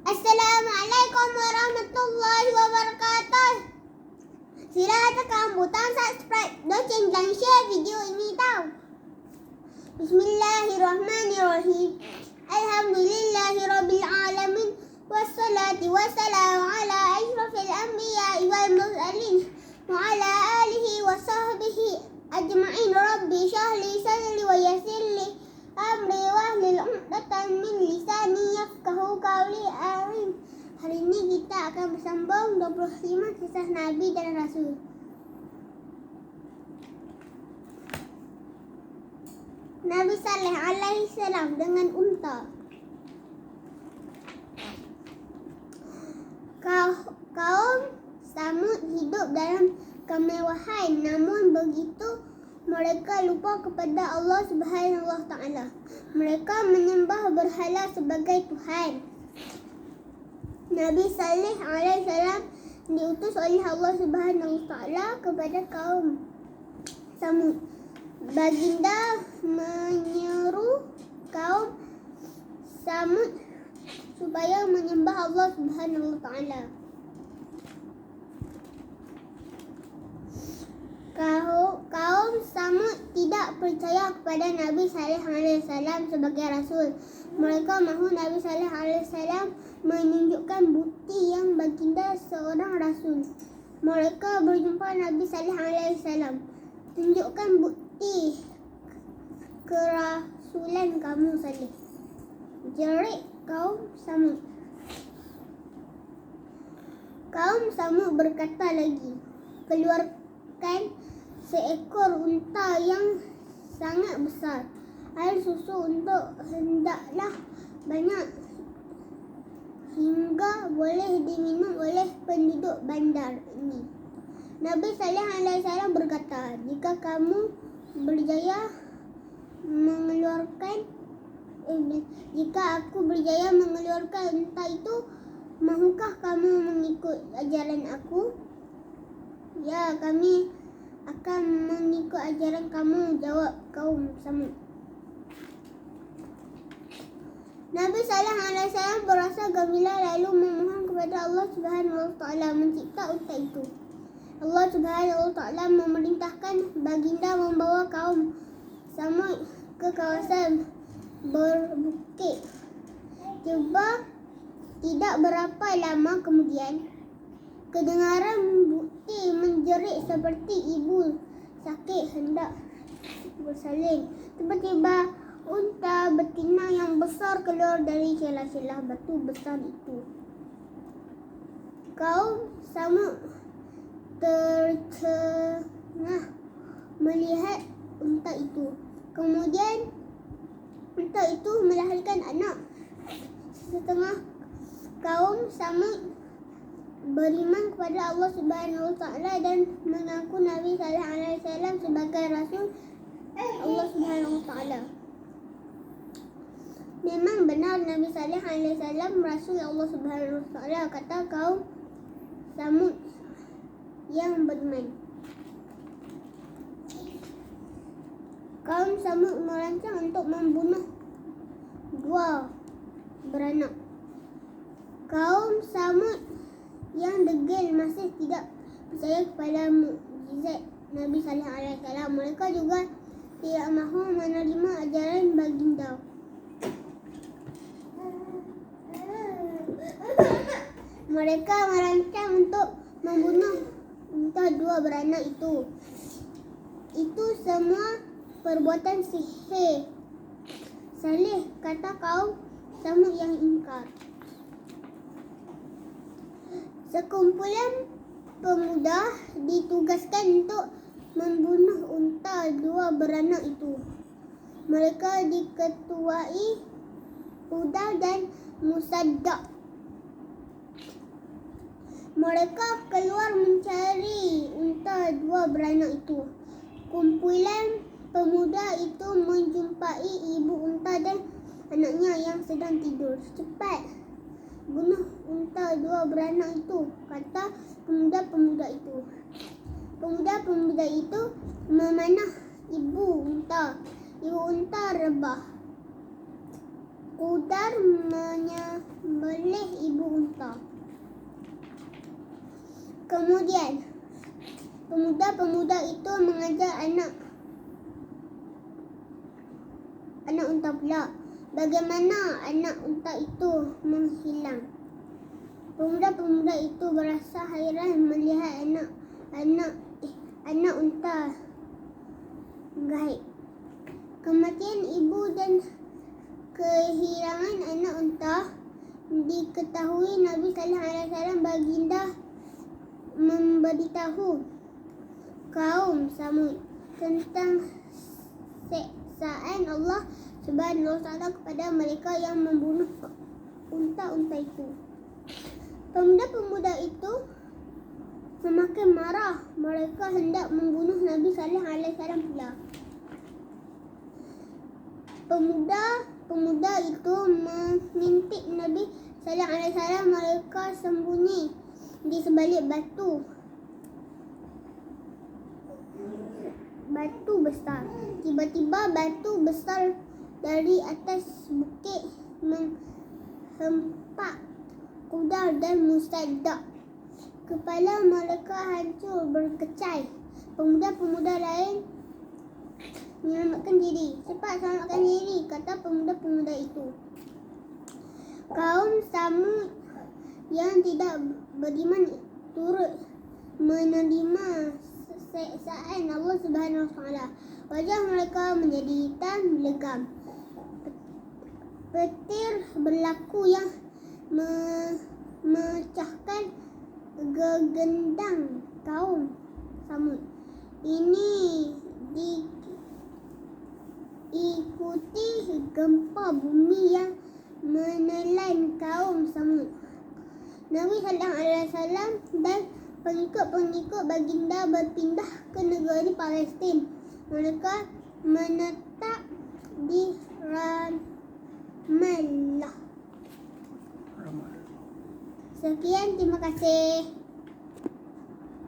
Assalamualaikum warahmatullahi wabarakatuh. Sila tekan butang subscribe, dan share video ini tau. Bismillahirrahmanirrahim. Alhamdulillahirabbil alamin. Wassalatu wassalamu ala asyrafil anbiya'i wal mursalin wa ala alihi wa sahbihi ajma'in. Rabbi shrah li sadri wa yassir li amri wahlul 'uqdatam min lisani yafqahu qawli. Amin. Hari ini kita akan bersambung 25 kisah Nabi dan Rasul. Nabi Saleh alaihi salam dengan unta. Kaum Samud hidup dalam kemewahan, namun begitu mereka lupa kepada Allah Subhanahu wa taala. Mereka menyembah berhala sebagai Tuhan. Nabi Saleh alaihi salam diutus oleh Allah Subhanahu wa taala kepada kaum Samud. Baginda menyeru kaum Samud supaya menyembah Allah Subhanahu wa taala. Kaum Samud tidak percaya kepada Nabi Saleh alaihi salam sebagai rasul. Mereka mahu Nabi Saleh alaihi salam menunjukkan bukti yang baginda seorang rasul. Mereka berjumpa Nabi Saleh alaihi salam. Tunjukkan bukti kerasulan kamu Saleh, jerit kaum Samud. Kaum Samud berkata lagi, keluarkan seekor unta yang sangat besar. Air susu untuk hendaklah banyak hingga boleh diminum oleh penduduk bandar ini. Nabi Saleh alaihi salam berkata, jika kamu jika aku berjaya mengeluarkan unta itu, mahukah kamu mengikut ajaran aku? Ya, kami akan mengikut ajaran kamu, jawab kaum Samud. Nabi Saleh alaihi salam berasa gembira lalu memohon kepada Allah Subhanahu wa taala mencipta unta itu. Allah Subhanahu wa taala memerintahkan baginda membawa kaum Samud ke kawasan berbukit. Tidak berapa lama kemudian, kedengaran bukti menjerit seperti ibu sakit hendak bersalin. Tiba-tiba unta betina yang besar keluar dari celah-celah batu besar itu. Kaum Samud tercengah melihat unta itu. Kemudian unta itu melahirkan anak. Setengah kaum Samud beriman kepada Allah Subhanahu wa taala dan mengaku Nabi Saleh alaihi salam sebagai rasul Allah Subhanahu wa taala. Memang benar Nabi Saleh alaihi salam rasul Allah Subhanahu wa taala, kata kaum Samud yang beriman. Kaum Samud merancang untuk membunuh dua beranak. Kaum Samud yang degil masih tidak percaya kepada mukjizat Nabi Saleh alaihi salam. Mereka juga tidak mahu menerima ajaran baginda. Mereka merancang untuk membunuh unta dua beranak itu. Itu semua perbuatan sihir. Saleh, kata kaum Samud yang ingkar. Sekumpulan pemuda ditugaskan untuk membunuh unta dua beranak itu. Mereka diketuai Huda dan Musaddaq. Mereka keluar mencari unta dua beranak itu. Kumpulan pemuda itu menjumpai ibu unta dan anaknya yang sedang tidur. Cepat bunuh unta dua beranak itu, kata pemuda-pemuda itu. Pemuda-pemuda itu memanah ibu unta. Ibu unta rebah. Qudar menyembelih ibu unta. Kemudian pemuda-pemuda itu mengajar anak unta pula. Bagaimana anak unta itu menghilang. Pemuda-pemuda itu berasa hairan melihat anak unta gaib. Kematian ibu dan kehilangan anak unta diketahui Nabi Sallallahu Alaihi Wasallam. Baginda memberitahu kaum Samud tentang siksaan Allah Subhanahu wa Ta'ala kepada mereka yang membunuh unta-unta itu. Pemuda-pemuda itu semakin marah. Mereka hendak membunuh Nabi Sallallahu Alaihi Wasallam pula. Pemuda itu mengintip Nabi Sallallahu Alaihi Wasallam. Mereka sembunyi di sebalik batu besar. Tiba-tiba batu besar dari atas bukit menghempak Qudar dan Musaddak. Kepala mereka hancur berkecai. Pemuda-pemuda lain menyelamatkan diri. Cepat selamatkan diri, kata pemuda-pemuda itu. Kaum Samud yang tidak beriman turut menerima siksaan Allah Subhanahu wa Ta'ala. Wajah mereka menjadi hitam legam. Petir berlaku yang memecahkan gegendang kaum Samud. Ini diikuti gempa bumi yang menelan kaum Samud. Nabi Sallallahu Alaihi Wasallam dan pengikut-pengikut baginda berpindah ke negeri Palestin. Mereka menetap di Ramallah. Sekian, terima kasih.